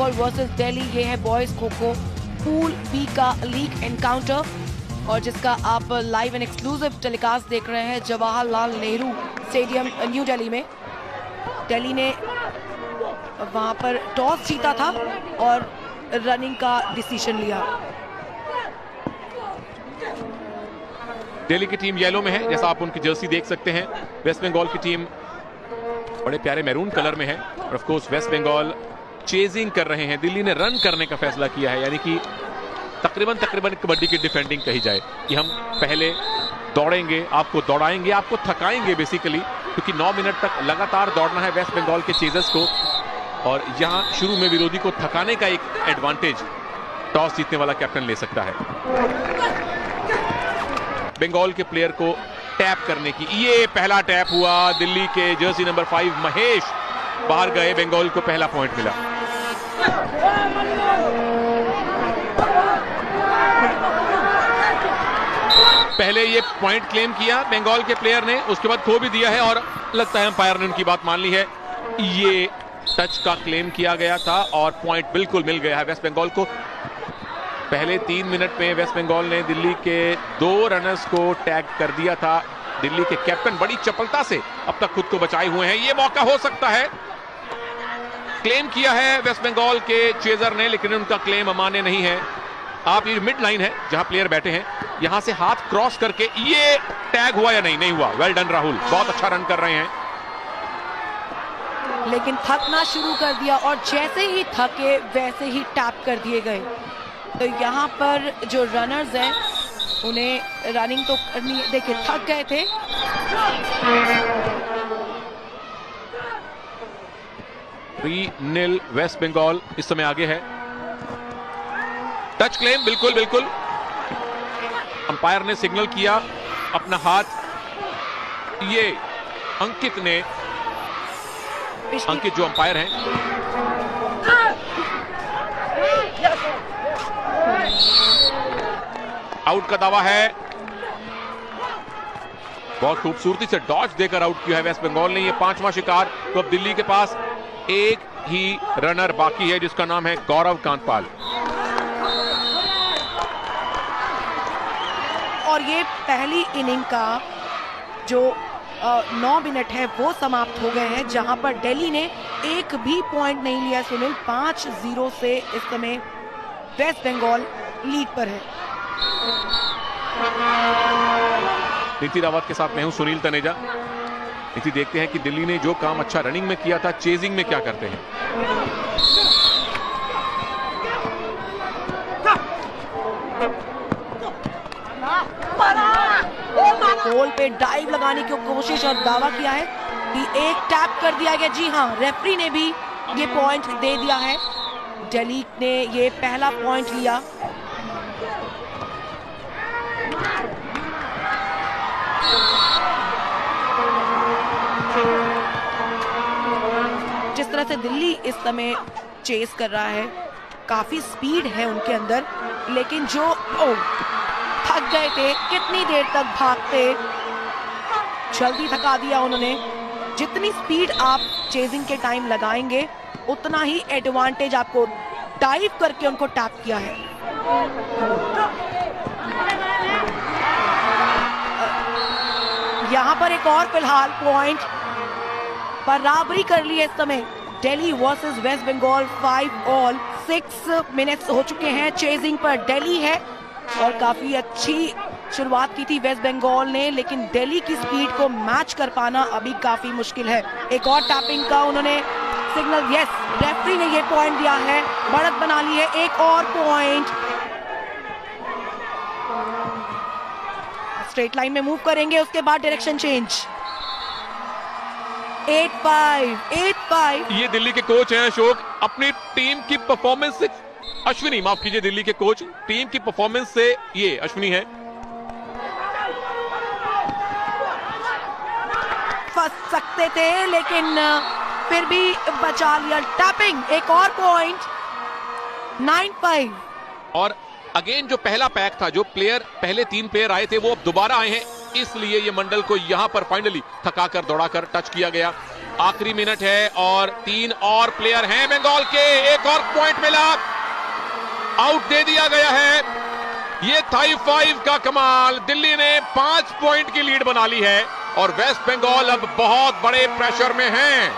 Bengal versus Delhi. ये है boys kho kho pool B का लीग एनकाउंटर और जिसका आप लाइव एंड एक्सक्लूसिव टेलीकास्ट देख रहे हैं जवाहरलाल नेहरू स्टेडियम न्यू दिल्ली में। दिल्ली ने वहां पर टॉस जीता था और रनिंग का डिसीजन लिया। दिल्ली की टीम येलो में है, जैसा आप उनकी जर्सी देख सकते हैं। वेस्ट बंगाल की टीम बड़े प्यारे मैरून कलर में है और of course West Bengal chasing कर रहे हैं। दिल्ली ने रन करने का फैसला किया है, यानी कि तकरीबन कबड्डी की डिफेंडिंग कही जाए कि हम पहले दौड़ेंगे, आपको दौड़ाएंगे, आपको थकाएंगे बेसिकली, क्योंकि 9 मिनट तक लगातार दौड़ना है वेस्ट बंगाल के चेजर्स को। और यहां शुरू में विरोधी को थकाने का एक एडवांटेज टॉस जीतने वाला कैप्टन ले सकता है। बंगाल के प्लेयर को टैप करने की, ये पहला टैप हुआ। दिल्ली के जर्सी नंबर 5 महेश बाहर गए, बंगाल को पहला पॉइंट मिला। पहले ये पॉइंट क्लेम किया बंगाल के प्लेयर ने, उसके बाद खो भी दिया है और लगता है अंपायर ने उनकी बात मान ली है। ये टच का क्लेम किया गया था और पॉइंट बिल्कुल मिल गया है वेस्ट बंगाल को। पहले 3 मिनट में वेस्ट बंगाल ने दिल्ली के 2 रनर्स को टैग कर दिया था। दिल्ली के कैप्टन बड़ी चपलता से अब तक खुद को बचाए हुए हैं। ये मौका हो सकता है, क्लेम किया है वेस्ट बंगाल के चेजर ने, लेकिन उनका क्लेम अमान्य नहीं है। आप ये मिड लाइन है जहां प्लेयर बैठे हैं, यहां से हाथ क्रॉस करके ये टैग हुआ या नहीं? नहीं हुआ। वेल डन राहुल, बहुत अच्छा रन कर रहे हैं। लेकिन थकना शुरू कर दिया और जैसे ही थके वैसे ही टैप कर दिए गए। तो यहाँ पर जो रनर्स हैं उन्हें रनिंग तो करनी है। देखिए थक गए थे। 3-0 वेस्ट बंगाल इस समय आगे है। टच क्लेम बिल्कुल बिल्कुल, अंपायर ने सिग्नल किया अपना हाथ। ये अंकित ने, अंकित जो अंपायर हैं, आउट का दावा है। बहुत खूबसूरती से डॉज देकर आउट किया है वेस्ट बंगाल ने। ये 5वां शिकार। तो अब दिल्ली के पास एक ही रनर बाकी है जिसका नाम है गौरव कांतपाल। और ये पहली इनिंग का जो 9 मिनट है वो समाप्त हो गए हैं, जहां पर दिल्ली ने एक भी पॉइंट नहीं लिया। सुनील 5-0 से इस समय वेस्ट बंगाल लीड पर है। नीति रावत के साथ मैं हूं सुनील तनेजा। नीति, देखते हैं कि दिल्ली ने जो काम अच्छा रनिंग में किया था, चेजिंग में क्या करते हैं। गोल पे डाइव लगाने की कोशिश और दावा किया है कि एक टैप कर दिया गया। जी हां, रेफरी ने भी ये पॉइंट दे दिया है। दिल्ली ने ये पहला पॉइंट लिया। जिस तरह से दिल्ली इस समय चेस कर रहा है, काफी स्पीड है उनके अंदर, लेकिन जो थक गए थे, कितनी देर तक भागते, जल्दी थका दिया उन्होंने। जितनी स्पीड आप चेजिंग के टाइम लगाएंगे उतना ही एडवांटेज आपको। डाइव करके उनको टैप किया है। यहां पर एक और फिलहाल पॉइंट, बराबरी कर ली है इस समय Delhi versus West Bengal. 5 or 6 minutes हो चुके हैं। चेजिंग पर दिल्ली है और काफी अच्छी शुरुआत की थी वेस्ट बंगाल ने, लेकिन दिल्ली की स्पीड को मैच कर पाना अभी काफी मुश्किल है। एक और टैपिंग का उन्होंने सिग्नल, यस, रेफरी ने ये पॉइंट दिया है, बढ़त बना ली है। एक और पॉइंट, स्ट्रेट लाइन में मूव करेंगे, उसके बाद डायरेक्शन चेंज। 8-5। ये दिल्ली के कोच हैं अशोक, अपनी टीम की परफॉर्मेंस से, अश्विनी माफ कीजिए, दिल्ली के कोच, टीम की परफॉर्मेंस से ये अश्विनी है। फंस सकते थे लेकिन फिर भी बचा लिया। टैपिंग, एक और पॉइंट। 9-5। और अगेन जो पहला पैक था, जो प्लेयर पहले 3 प्लेयर आए थे वो अब दोबारा आए हैं, इसलिए ये मंडल को यहां पर फाइनली थकाकर दौड़ाकर टच किया गया। आखिरी मिनट है और 3 और प्लेयर हैं बंगाल के। एक और पॉइंट मिला, आउट दे दिया गया है। ये था 5 का कमाल। दिल्ली ने 5 पॉइंट की लीड बना ली है और वेस्ट बंगाल अब बहुत बड़े प्रेशर में है।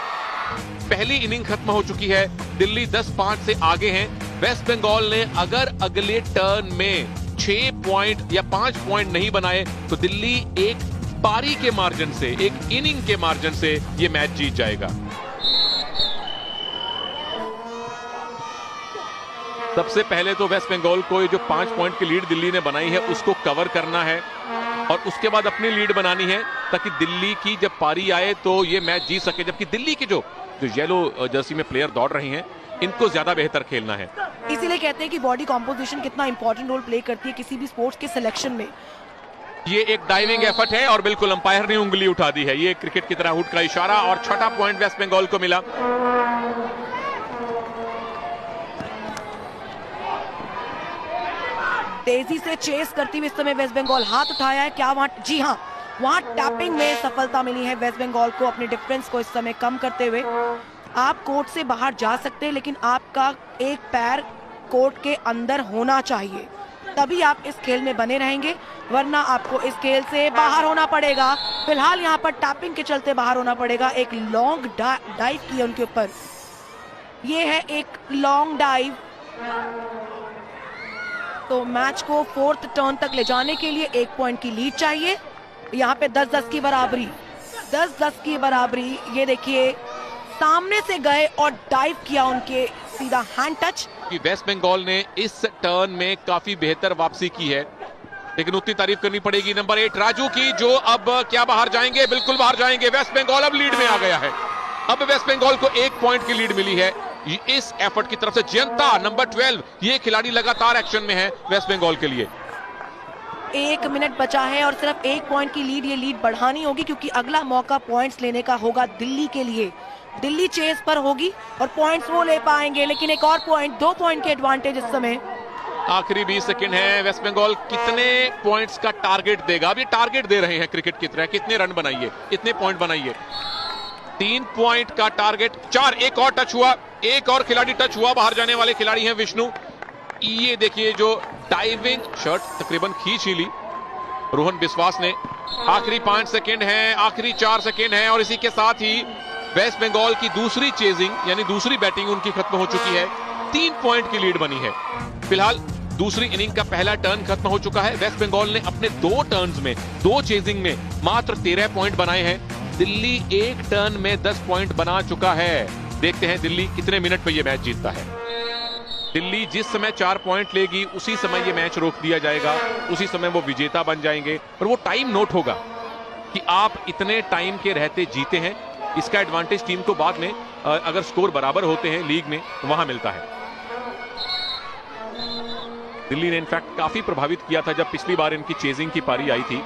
पहली इनिंग खत्म हो चुकी है, दिल्ली 10-5 से आगे हैं। वेस्ट बंगाल ने अगर अगले टर्न में 6 पॉइंट या 5 पॉइंट नहीं बनाए तो दिल्ली एक पारी के मार्जिन से, एक इनिंग के मार्जिन से ये मैच जीत जाएगा। सबसे पहले तो वेस्ट बंगाल को ये जो 5 पॉइंट की लीड दिल्ली ने बनाई है उसको कवर करना है और उसके बाद अपनी लीड बनानी है ताकि दिल्ली की जब पारी आए तो ये मैच जीत सके। जबकि दिल्ली के जो येलो जर्सी में प्लेयर दौड़ रहे हैं इनको ज्यादा बेहतर खेलना है। इसीलिए कहते हैं कि बॉडी कॉम्पोजिशन कितना इंपॉर्टेंट रोल प्ले करती है किसी भी स्पोर्ट्स के सिलेक्शन में। ये एक डाइविंग एफर्ट है और बिल्कुल अंपायर ने उंगली उठा दी है। ये क्रिकेट की तरह हुड का इशारा और छठा पॉइंट वेस्ट बंगाल को मिला। तेजी से चेस करती हुई इस समय वेस्ट बंगाल हाथ उठाया है। क्या वहां, जी हां, वहां टैपिंग में सफलता मिली है वेस्ट बंगाल को अपने डिफरेंस को इस समय कम करते हुए। आप कोर्ट से बाहर जा सकते हैं लेकिन आपका एक पैर कोर्ट के अंदर होना चाहिए, तभी आप इस खेल में बने रहेंगे, वरना आपको इस खेल से बाहर होना पड़ेगा। फिलहाल यहाँ पर टैपिंग के चलते बाहर होना पड़ेगा। एक लॉन्ग डाइव किया उनके ऊपर, ये है एक लॉन्ग डाइव। तो मैच को 4th टर्न तक ले जाने के लिए 1 पॉइंट की लीड चाहिए। यहाँ पे 10-10 की बराबरी, 10-10 की बराबरी। ये देखिए सामने से गए और डाइव किया उनके, सीधा हैंड टच। वेस्ट बंगाल ने इस टर्न में काफी बेहतर वापसी की है, लेकिन उतनी तारीफ करनी पड़ेगी नंबर 8 राजू की, जो अब क्या बाहर जाएंगे? बिल्कुल बाहर जाएंगे। वेस्ट बंगाल अब लीड में आ गया है। अब वेस्ट बंगाल को 1 पॉइंट की लीड मिली है इस एफर्ट की तरफ से। जयंता नंबर 12, ये खिलाड़ी लगातार एक्शन में है वेस्ट बंगाल के लिए। 1 मिनट बचा है और सिर्फ 1 पॉइंट की लीड, ये लीड बढ़ानी होगी क्योंकि अगला मौका पॉइंट्स लेने का होगा दिल्ली के लिए। दिल्ली चेस पर होगी और पॉइंट्स वो ले पाएंगे, लेकिन एक और पॉइंट, 2 पॉइंट के एडवांटेज इस समय। आखिरी 20 सेकंड है। वेस्ट बंगाल कितने पॉइंट्स का टारगेट देगा? अब ये टारगेट दे रहे हैं क्रिकेट की तरह, कितने रन बनाइए, इतने पॉइंट बनाइए। 3 पॉइंट का टारगेट, 4। एक और टच हुआ, एक और खिलाड़ी टच हुआ। बाहर जाने वाले खिलाड़ी हैं विष्णु। ये देखिए जो डाइविंग शर्ट तकरीबन खींच ही ली रोहन बिस्वास ने। आखिरी 5 सेकंड है, आखिरी 4 सेकंड है और इसी के साथ ही वेस्ट बंगाल की दूसरी चेजिंग यानी दूसरी बैटिंग उनकी खत्म हो चुकी है। 3 पॉइंट की लीड बनी है। फिलहाल दूसरी इनिंग का पहला टर्न खत्म हो चुका है। वेस्ट बंगाल ने अपने 2 टर्न्स में, 2 चेजिंग में मात्र 13 पॉइंट बनाए हैं। दिल्ली 1 टर्न में 10 पॉइंट बना चुका है। देखते हैं दिल्ली कितने मिनट में यह मैच जीतता है। दिल्ली जिस समय 4 पॉइंट लेगी उसी समय यह मैच रोक दिया जाएगा, उसी समय वो विजेता बन जाएंगे और वो टाइम नोट होगा कि आप इतने टाइम के रहते जीते हैं। इसका एडवांटेज टीम को बाद में अगर स्कोर बराबर होते हैं लीग में वहां मिलता है। दिल्ली ने इनफैक्ट काफी प्रभावित किया था जब पिछली बार इनकी चेजिंग की पारी आई थी।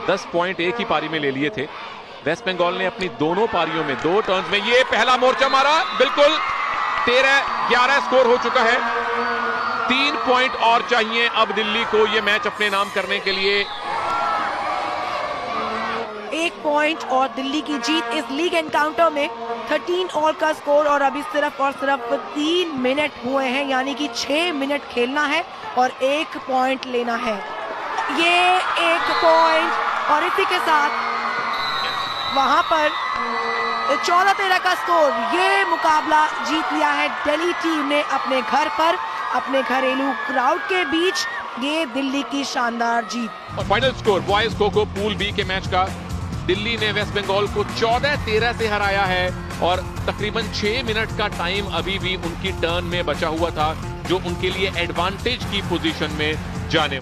10 पॉइंट एक ही पारी में ले लिए थे। वेस्ट बंगाल ने अपनी दोनों पारियों में, 2 टर्न्स में ये पहला मोर्चा मारा। बिल्कुल 13-11 स्कोर हो चुका है। 3 पॉइंट और चाहिए अब दिल्ली को ये मैच अपने नाम करने के लिए। 1 पॉइंट और दिल्ली की जीत इस लीग एनकाउंटर में। 13 ऑल का स्कोर और अभी सिर्फ और सिर्फ 3 मिनट हुए हैं, यानी कि 6 मिनट खेलना है और 1 पॉइंट लेना है। ये 1 पॉइंट और इसी के साथ वहां पर 14-13 का स्कोर। ये मुकाबला जीत लिया है दिल्ली टीम ने अपने घर पर, अपने घरेलू क्राउड के बीच। ये दिल्ली की शानदार जीत। और final score boys kho-kho pool B के मैच का, दिल्ली ने वेस्ट बंगाल को 14-13 से हराया है और तकरीबन 6 मिनट का टाइम अभी भी उनकी टर्न में बचा हुआ था, जो उनके लिए एडवांटेज की पोजीशन में जाने